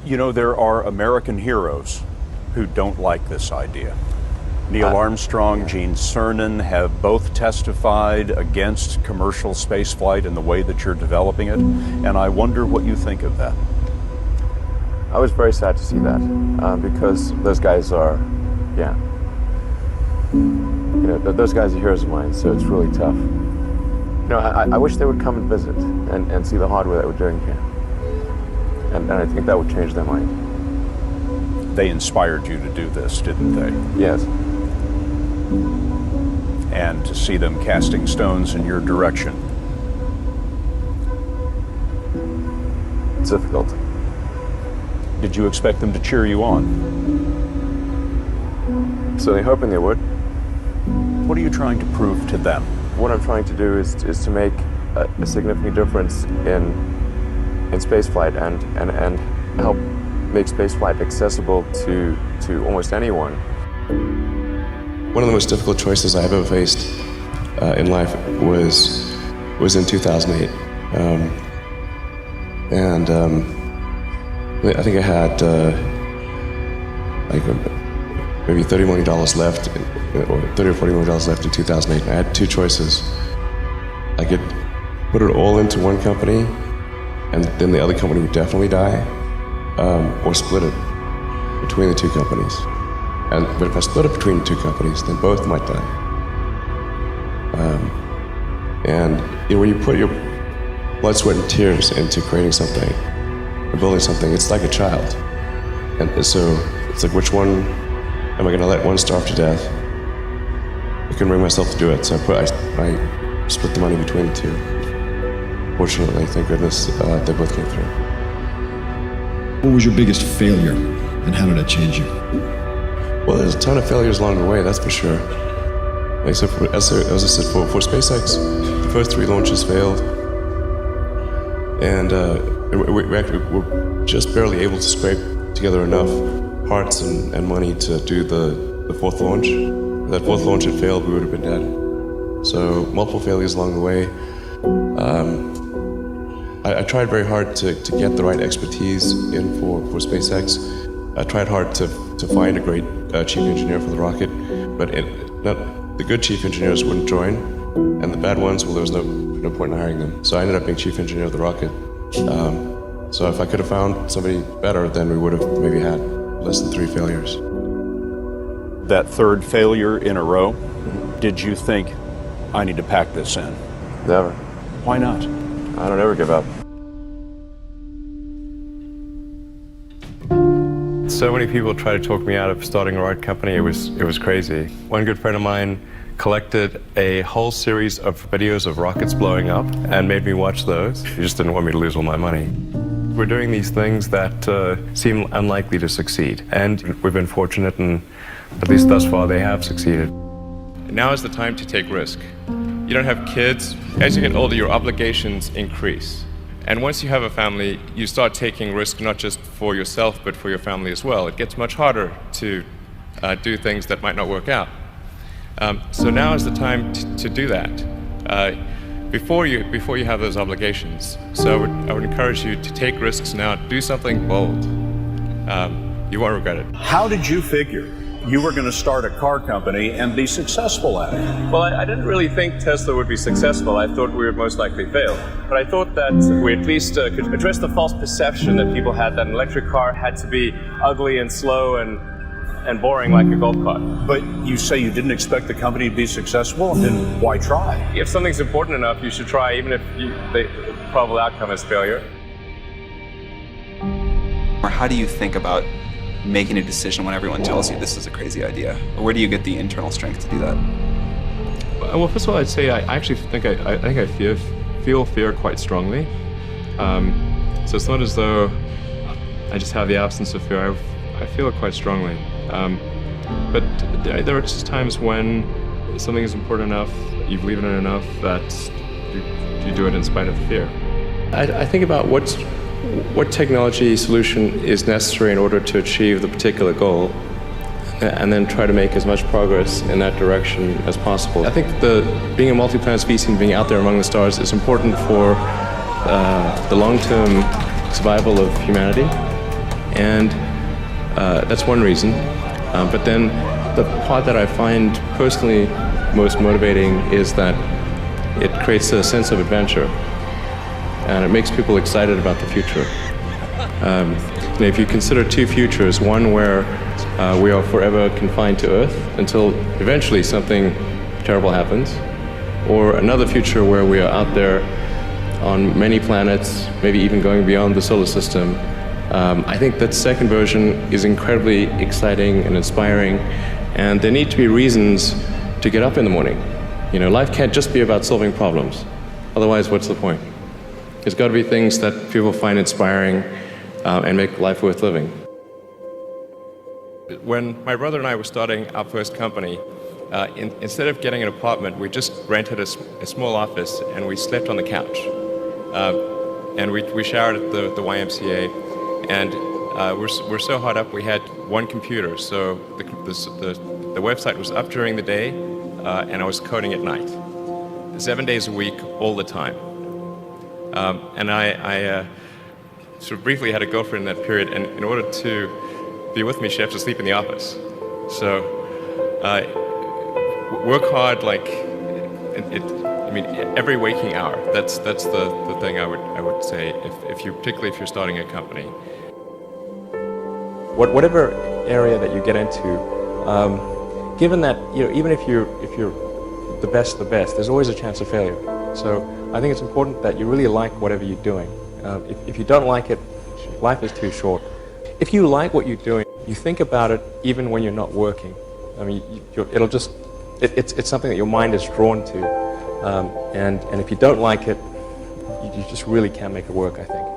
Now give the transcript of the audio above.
You know, there are American heroes who don't like this idea. Neil Armstrong, Gene Cernan have both testified against commercial spaceflight and the way that you're developing it, and I wonder what you think of that. I was very sad to see that, because those guys are, those guys are heroes of mine, so it's really tough. I wish they would come and visit and see the hardware that we're doing here. And I think that would change their mind. They inspired you to do this, didn't they? Yes. And to see them casting stones in your direction. It's difficult. Did you expect them to cheer you on? Certainly hoping they would. What are you trying to prove to them? What I'm trying to do is to make a significant difference in spaceflight and help make spaceflight accessible to almost anyone. One of the most difficult choices I've ever faced in life was in 2008. I think I had maybe $30 million left, or $30 or $40 million left in 2008. I had two choices. I could put it all into one company, and then the other company would definitely die, or split it between the two companies. But if I split it between the two companies, then both might die. When you put your blood, sweat, and tears into creating something, or building something, it's like a child. And so it's like, which one am I going to let one starve to death? I couldn't bring myself to do it, so I split the money between the two. Fortunately, thank goodness, they both came through. What was your biggest failure, and how did it change you? Well, there's a ton of failures along the way, that's for sure. As I said, for SpaceX, the first 3 launches failed, and we actually were just barely able to scrape together enough parts and money to do the 4th launch. If that 4th launch had failed, we would have been dead. So multiple failures along the way. I tried very hard to get the right expertise in for SpaceX. I tried hard to find a great chief engineer for the rocket, but the good chief engineers wouldn't join, and the bad ones, well, there was no point in hiring them. So I ended up being chief engineer of the rocket. So if I could have found somebody better, then we would have maybe had less than 3 failures. That 3rd failure in a row, did you think, I need to pack this in? Never. Why not? I don't ever give up. So many people tried to talk me out of starting a rocket company. It was crazy. One good friend of mine collected a whole series of videos of rockets blowing up and made me watch those. He just didn't want me to lose all my money. We're doing these things that seem unlikely to succeed, and we've been fortunate, and at least thus far they have succeeded. Now is the time to take risk. You don't have kids. As you get older, your obligations increase. And once you have a family, you start taking risk not just for yourself, but for your family as well. It gets much harder to do things that might not work out. So now is the time to do that before you have those obligations. So I would encourage you to take risks now. Do something bold. You won't regret it. How did you figure you were going to start a car company and be successful at it? Well, I didn't really think Tesla would be successful. I thought we would most likely fail. But I thought that we at least could address the false perception that people had that an electric car had to be ugly and slow and boring like a golf cart. But you say you didn't expect the company to be successful, then why try? If something's important enough, you should try, even if the probable outcome is failure. Or how do you think about making a decision when everyone tells you this is a crazy idea? Or where do you get the internal strength to do that? Well, first of all, I'd say I actually think I feel fear quite strongly. So it's not as though I just have the absence of fear. I feel it quite strongly. But there are just times when something is important enough, you believe in it enough, that you do it in spite of the fear. I think about what technology solution is necessary in order to achieve the particular goal, and then try to make as much progress in that direction as possible. I think being a multi-planet species and being out there among the stars is important for the long-term survival of humanity, And that's one reason. But then the part that I find personally most motivating is that it creates a sense of adventure, and it makes people excited about the future. If you consider two futures, one where we are forever confined to Earth until eventually something terrible happens, or another future where we are out there on many planets, maybe even going beyond the solar system, I think that second version is incredibly exciting and inspiring, and there need to be reasons to get up in the morning. Life can't just be about solving problems. Otherwise, what's the point? There's got to be things that people find inspiring and make life worth living. When my brother and I were starting our first company, instead of getting an apartment, we just rented a small office and we slept on the couch. And we showered at the YMCA, and we're so hot up we had one computer, so the website was up during the day, and I was coding at night, 7 days a week, all the time. And I sort of briefly had a girlfriend in that period, and in order to be with me, she had to sleep in the office. So work hard, like every waking hour. That's the thing I would say, particularly if you're starting a company. Whatever area that you get into, given that even if you're the best, there's always a chance of failure. So I think it's important that you really like whatever you're doing. If you don't like it, life is too short. If you like what you're doing, you think about it even when you're not working. It's something that your mind is drawn to. And if you don't like it, you just really can't make it work, I think.